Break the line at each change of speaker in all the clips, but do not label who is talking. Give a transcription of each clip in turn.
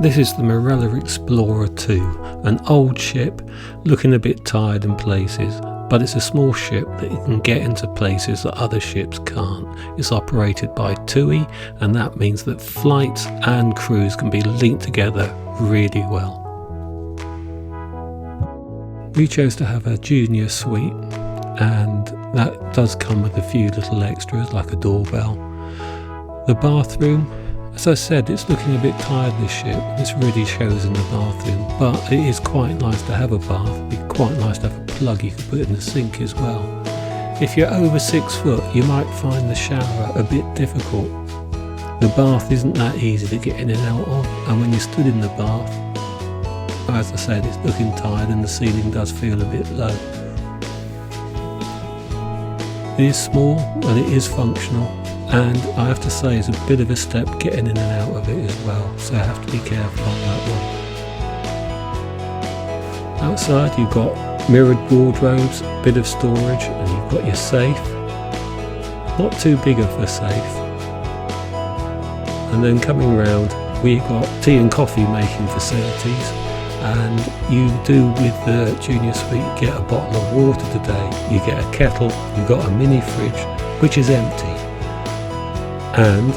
This is the Marella Explorer 2, an old ship looking a bit tired in places, but it's a small ship that you can get into places that other ships can't. It's operated by TUI, and that means that flights and crews can be linked together really well. We chose to have a junior suite, and that does come with a few little extras like a doorbell. The bathroom, as I said, it's looking a bit tired, this ship. This really shows in the bathroom, but it is quite nice to have a bath. It'd be quite nice to have a plug you can put in the sink as well. If you're over 6 foot, you might find the shower a bit difficult. The bath isn't that easy to get in and out of, and when you're stood in the bath, as I said, it's looking tired and the ceiling does feel a bit low. It is small and it is functional, and I have to say it's a bit of a step getting in and out of it as well, so I have to be careful on that one. Outside you've got mirrored wardrobes, a bit of storage, and you've got your safe. Not too big of a safe. And then coming round, we've got tea and coffee making facilities, and you do with the junior suite get a bottle of water today, you get a kettle, you've got a mini fridge which is empty, and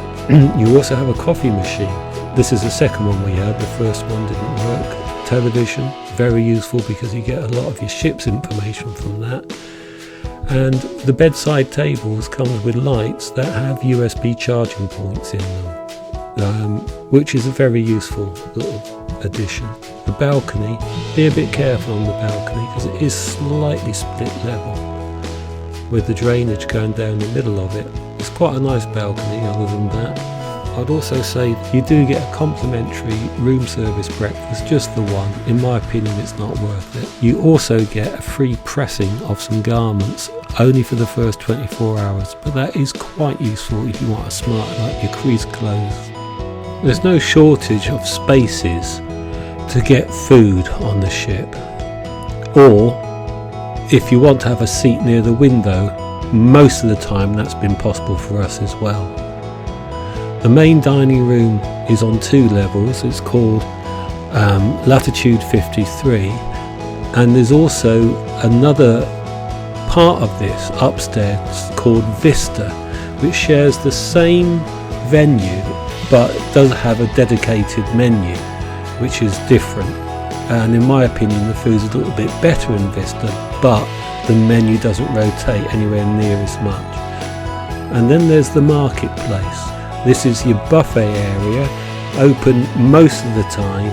you also have a coffee machine. This is the second one we had, the first one didn't work. Television, very useful because you get a lot of your ship's information from that. And the bedside tables comes with lights that have USB charging points in them, which is a very useful little addition. The balcony, be a bit careful on the balcony because it is slightly split level with the drainage going down the middle of it. It's quite a nice balcony other than that. I'd also say you do get a complimentary room service breakfast, just the one. In my opinion, it's not worth it. You also get a free pressing of some garments, only for the first 24 hours, but that is quite useful if you want to smart up your creased clothes. There's no shortage of spaces to get food on the ship, or if you want to have a seat near the window, most of the time that's been possible for us as well. The main dining room is on 2 levels. It's called Latitude 53, and there's also another part of this upstairs called Vista, which shares the same venue but does have a dedicated menu which is different, and in my opinion the food's a little bit better in Vista, but the menu doesn't rotate anywhere near as much. And then there's the marketplace. This is your buffet area, open most of the time,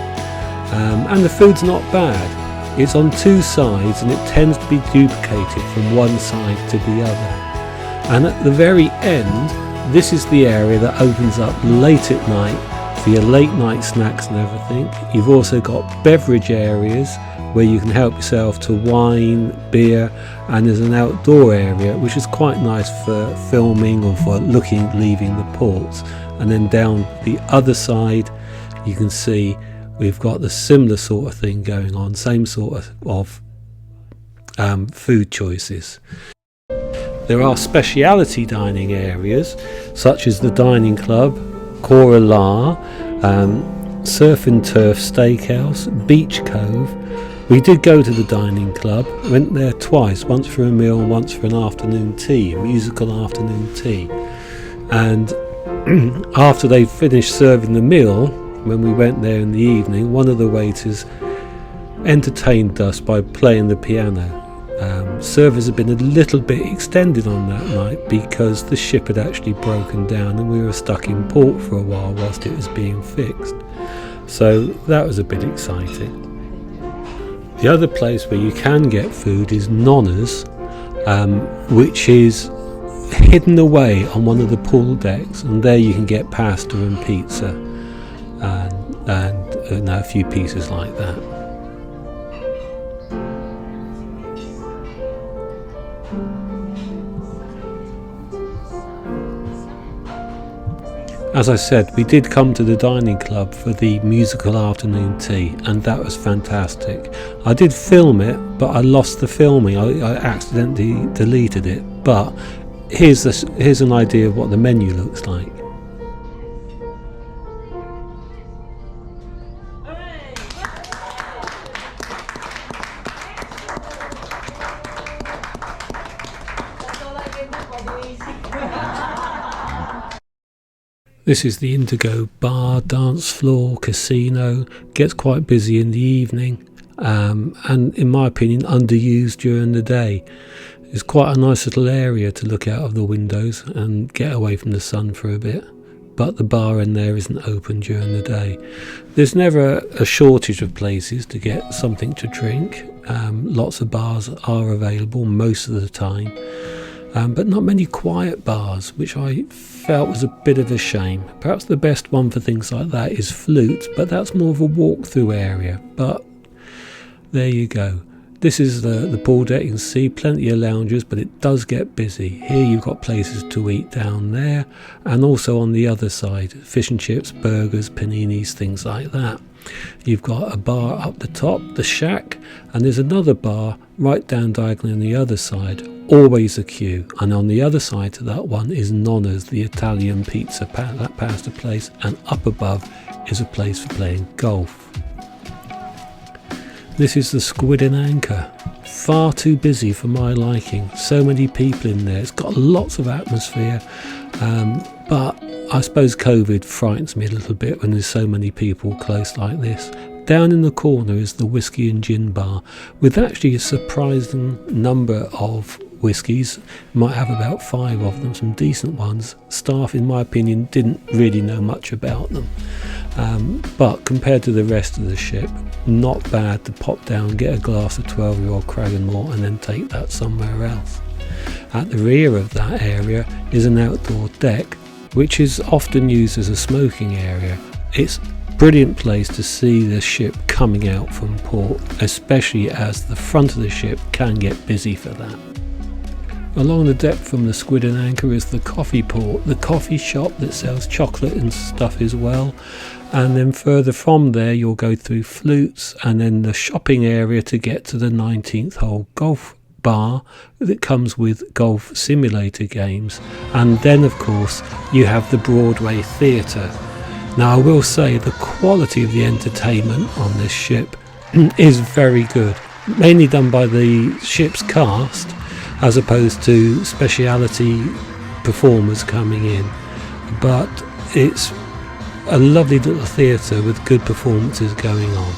and the food's not bad. It's on 2 sides and it tends to be duplicated from one side to the other. And at the very end, this is the area that opens up late at night for your late night snacks and everything. You've also got beverage areas where you can help yourself to wine, beer, and there's an outdoor area which is quite nice for filming or for leaving the ports. And then down the other side you can see we've got the similar sort of thing going on, same sort of food choices. There are speciality dining areas such as the Dining Club, Cora La, Surf and Turf Steakhouse, Beach Cove. We did go to the Dining Club, went there twice, once for a meal, once for an afternoon tea, a musical afternoon tea. And after they finished serving the meal, when we went there in the evening, one of the waiters entertained us by playing the piano. Service had been a little bit extended on that night because the ship had actually broken down and we were stuck in port for a while whilst it was being fixed. So that was a bit exciting. The other place where you can get food is Nonna's, which is hidden away on one of the pool decks, and there you can get pasta and pizza and a few pieces like that. As I said, we did come to the Dining Club for the musical afternoon tea, and that was fantastic. I did film it, but I lost the filming. I accidentally deleted it, but here's an idea of what the menu looks like. This is the Indigo bar, dance floor, casino. Gets quite busy in the evening, and in my opinion underused during the day. It's quite a nice little area to look out of the windows and get away from the sun for a bit, but the bar in there isn't open during the day. There's never a shortage of places to get something to drink. Lots of bars are available most of the time, but not many quiet bars, which I felt was a bit of a shame. Perhaps the best one for things like that is Flute, but that's more of a walk-through area. But there you go. This is the pool deck. You can see plenty of lounges, but it does get busy. Here you've got places to eat down there, and also on the other side, fish and chips, burgers, paninis, things like that. You've got a bar up the top, the Shack, and there's another bar right down diagonally on the other side, always a queue. And on the other side to that one is Nonna's, the Italian pizza pasta place, and up above is a place for playing golf. This is the Squid and Anchor. Far too busy for my liking. So many people in there. It's got lots of atmosphere, but I suppose COVID frightens me a little bit when there's so many people close like this. Down in the corner is the Whiskey and Gin Bar, with actually a surprising number of whiskies. Might have about 5 of them, some decent ones. Staff, in my opinion, didn't really know much about them. But compared to the rest of the ship, not bad to pop down, get a glass of 12-year-old Cragganmore and then take that somewhere else. At the rear of that area is an outdoor deck, which is often used as a smoking area. It's a brilliant place to see the ship coming out from port, especially as the front of the ship can get busy for that. Along the deck from the Squid and Anchor is the Coffee Port, the coffee shop that sells chocolate and stuff as well. And then further from there you'll go through Flutes and then the shopping area to get to the 19th hole golf bar that comes with golf simulator games. And then of course you have the Broadway Theatre. Now I will say the quality of the entertainment on this ship is very good, mainly done by the ship's cast as opposed to speciality performers coming in, but it's a lovely little theatre with good performances going on.